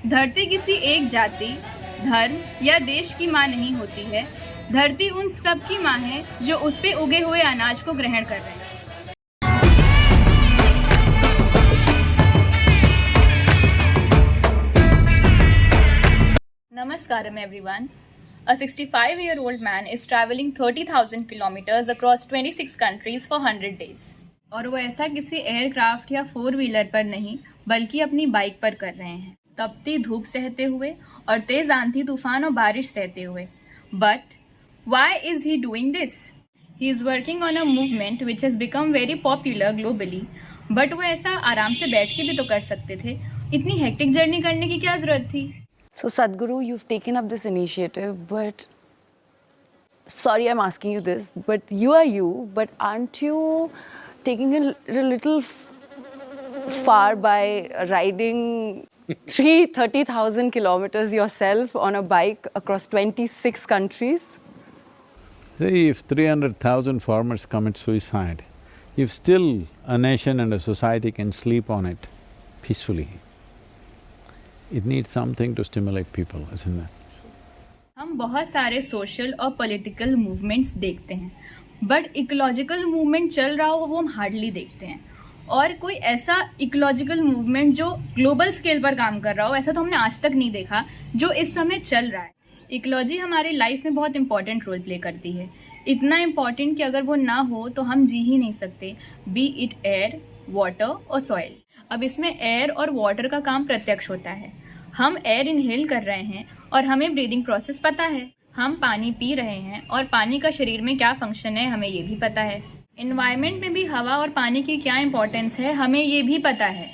धरती किसी एक जाति, धर्म या देश की माँ नहीं होती है। धरती उन सब की माँ है जो उस पे उगे हुए अनाज को ग्रहण कर रहे हैं। Namaskaram everyone. A 65-year-old man is traveling 30,000 kilometers across 26 countries for 100 days. और वो ऐसा किसी एयरक्राफ्ट या 4 व्हीलर पर नहीं बल्कि अपनी बाइक पर कर रहे हैं, तपती धूप सहते हुए और तेज आंधी तूफान और बारिश सहते हुए। But why is he doing this? He is working on a movement which has become very popular globally. But वो ऐसा आराम से बैठ के भी तो कर सकते थे। इतनी हेक्टिक जर्नी करने की क्या जरूरत थी? So Sadhguru, you've taken up this initiative, but sorry I'm asking you this, but you are you, but aren't you taking it a little far by riding 30,000 kilometers yourself on a bike across 26 countries? See, if 300,000 farmers commit suicide, if still a nation and a society can sleep on it peacefully, it needs something to stimulate people, isn't it? हम बहुत सारे social और political movements देखते हैं, but ecological movement चल रहा हो वो हम हार्डली देखते हैं। और कोई ऐसा इकोलॉजिकल मूवमेंट जो ग्लोबल स्केल पर काम कर रहा हो, ऐसा तो हमने आज तक नहीं देखा जो इस समय चल रहा है। इकोलॉजी हमारी लाइफ में बहुत इंपॉर्टेंट रोल प्ले करती है, इतना इम्पॉर्टेंट कि अगर वो ना हो तो हम जी ही नहीं सकते, बी इट एयर, वाटर और सॉइल। अब इसमें एयर और वाटर का काम प्रत्यक्ष होता है। हम एयर इनहेल कर रहे हैं और हमें ब्रीदिंग प्रोसेस पता है। हम पानी पी रहे हैं और पानी का शरीर में क्या फंक्शन है हमें ये भी पता है। एनवायरनमेंट में भी हवा और पानी की क्या इंपॉर्टेंस है हमें ये भी पता है।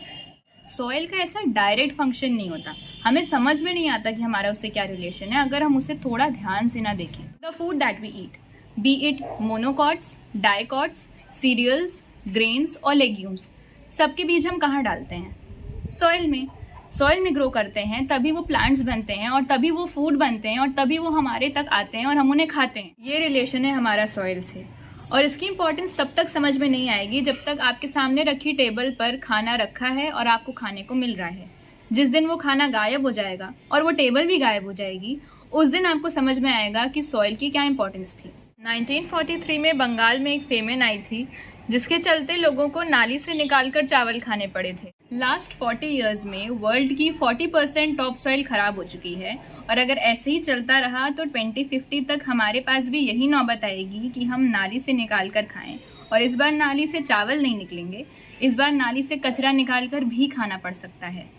सॉइल का ऐसा डायरेक्ट फंक्शन नहीं होता, हमें समझ में नहीं आता कि हमारा उससे क्या रिलेशन है अगर हम उसे थोड़ा ध्यान से ना देखें। The food that we eat, be it monocots, dicots, cereals, grains और लेग्यूम्स, सबके बीज हम कहाँ डालते हैं? सॉइल में। सॉइल में ग्रो करते हैं, तभी वो प्लांट्स बनते हैं और तभी वो फूड बनते हैं और तभी वो हमारे तक आते हैं और हम उन्हें खाते हैं। ये रिलेशन है हमारा सॉइल से, और इसकी इंपॉर्टेंस तब तक समझ में नहीं आएगी जब तक आपके सामने रखी टेबल पर खाना रखा है और आपको खाने को मिल रहा है। जिस दिन वो खाना गायब हो जाएगा और वो टेबल भी गायब हो जाएगी, उस दिन आपको समझ में आएगा कि सॉइल की क्या इंपॉर्टेंस थी। 1943 में बंगाल में एक फेमन आई थी जिसके चलते लोगों को नाली से निकालकर चावल खाने पड़े थे। लास्ट 40 इयर्स में वर्ल्ड की 40% टॉप सॉइल खराब हो चुकी है, और अगर ऐसे ही चलता रहा तो 2050 तक हमारे पास भी यही नौबत आएगी कि हम नाली से निकाल कर खाएं। और इस बार नाली से चावल नहीं निकलेंगे, इस बार नाली से कचरा निकाल कर भी खाना पड़ सकता है।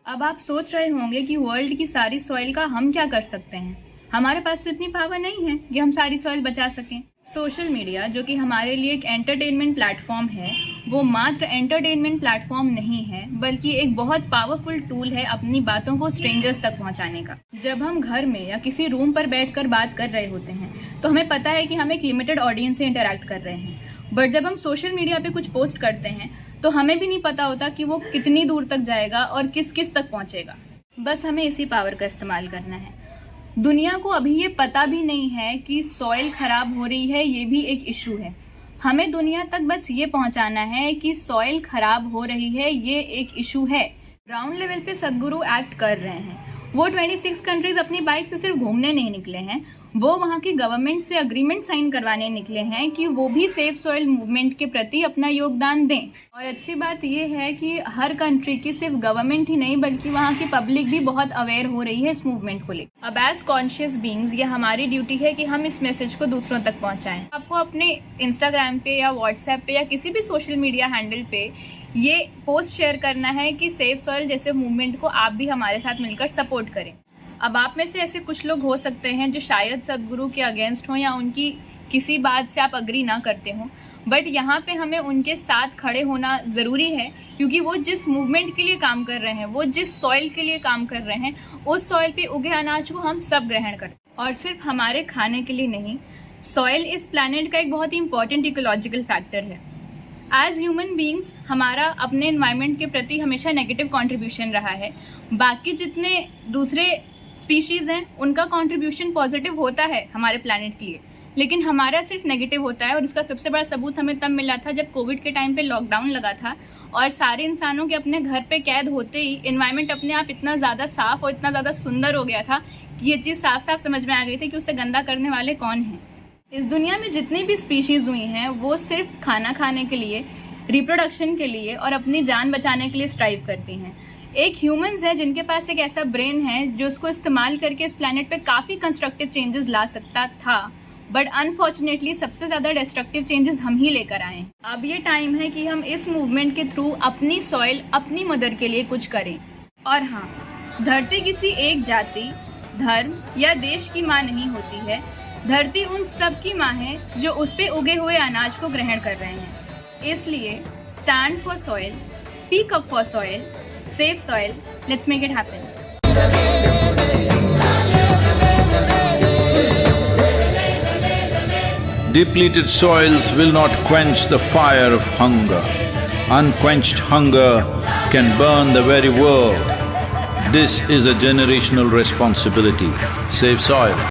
अब आप सोच रहे होंगे कि वर्ल्ड की सारी सॉइल का हम क्या कर सकते हैं। हमारे पास तो इतनी पावर नहीं है कि हम सारी सॉइल बचा सकें। सोशल मीडिया, जो कि हमारे लिए एक एंटरटेनमेंट प्लेटफॉर्म है, वो मात्र एंटरटेनमेंट प्लेटफॉर्म नहीं है बल्कि एक बहुत पावरफुल टूल है अपनी बातों को स्ट्रेंजर्स तक पहुंचाने का। जब हम घर में या किसी रूम पर बैठकर बात कर रहे होते हैं तो हमें पता है कि हम एक लिमिटेड ऑडियंस से इंटरेक्ट कर रहे हैं, बट जब हम सोशल मीडिया पे कुछ पोस्ट करते हैं तो हमें भी नहीं पता होता कि वो कितनी दूर तक जाएगा और किस किस तक पहुँचेगा। बस हमें इसी पावर का इस्तेमाल करना है। दुनिया को अभी ये पता भी नहीं है कि सॉइल खराब हो रही है, ये भी एक इशू है। हमें दुनिया तक बस ये पहुंचाना है कि सॉइल खराब हो रही है, ये एक इशू है। ग्राउंड लेवल पे सदगुरु एक्ट कर रहे हैं। वो 26 कंट्रीज अपनी बाइक से सिर्फ घूमने नहीं निकले हैं, वो वहाँ की गवर्नमेंट से अग्रीमेंट साइन करवाने निकले हैं कि वो भी सेफ सॉइल मूवमेंट के प्रति अपना योगदान दें। और अच्छी बात यह है कि हर कंट्री की सिर्फ गवर्नमेंट ही नहीं बल्कि वहाँ की पब्लिक भी बहुत अवेयर हो रही है इस मूवमेंट को लेकर। अब एज कॉन्शियस बीइंग्स ये हमारी ड्यूटी है कि हम इस मैसेज को दूसरों तक पहुँचाएं। आपको अपने इंस्टाग्राम पे या व्हाट्सएप पे या किसी भी सोशल मीडिया हैंडल पे ये पोस्ट शेयर करना है कि सेफ सॉइल जैसे मूवमेंट को आप भी हमारे साथ मिलकर सपोर्ट करें। अब आप में से ऐसे कुछ लोग हो सकते हैं जो शायद सदगुरु के अगेंस्ट हों या उनकी किसी बात से आप अग्री ना करते हों, बट यहाँ पे हमें उनके साथ खड़े होना ज़रूरी है क्योंकि वो जिस मूवमेंट के लिए काम कर रहे हैं, वो जिस सॉइल के लिए काम कर रहे हैं, उस सॉइल पे उगे अनाज को हम सब ग्रहण करें। और सिर्फ हमारे खाने के लिए नहीं, सॉइल इस प्लैनेट का एक बहुत ही इंपॉर्टेंट इकोलॉजिकल फैक्टर है। एज ह्यूमन बीइंग्स हमारा अपने एनवायरनमेंट के प्रति हमेशा नेगेटिव कंट्रीब्यूशन रहा है। बाकी जितने दूसरे स्पीशीज़ हैं उनका कंट्रीब्यूशन पॉजिटिव होता है हमारे प्लैनेट के लिए, लेकिन हमारा सिर्फ नेगेटिव होता है। और इसका सबसे बड़ा सबूत हमें तब मिला था जब कोविड के टाइम पे लॉकडाउन लगा था और सारे इंसानों के अपने घर पे कैद होते ही एनवायरनमेंट अपने आप इतना ज़्यादा साफ और इतना ज़्यादा सुंदर हो गया था कि ये चीज़ साफ साफ समझ में आ गई थी कि उसे गंदा करने वाले कौन हैं। इस दुनिया में जितनी भी स्पीशीज़ हुई हैं वो सिर्फ खाना खाने के लिए, रिप्रोडक्शन के लिए और अपनी जान बचाने के लिए स्ट्राइव करती हैं। एक ह्यूमंस है जिनके पास एक ऐसा ब्रेन है जो उसको इस्तेमाल करके इस प्लेनेट पे काफ़ी कंस्ट्रक्टिव चेंजेस ला सकता था, बट अनफॉर्चुनेटली सबसे ज़्यादा डिस्ट्रक्टिव चेंजेस हम ही लेकर आए हैं। अब ये टाइम है कि हम इस मूवमेंट के थ्रू अपनी सॉइल, अपनी मदर के लिए कुछ करें। और हाँ, धरती किसी एक जाति, धर्म या देश की माँ नहीं होती है। धरती उन सब की माँ है जो उस पे उगे हुए अनाज को ग्रहण कर रहे हैं। इसलिए stand for soil, speak up for soil, save soil, let's make it happen. Depleted soils will not quench the fire of hunger. Unquenched hunger can burn the very world. This is a generational responsibility. Save soil.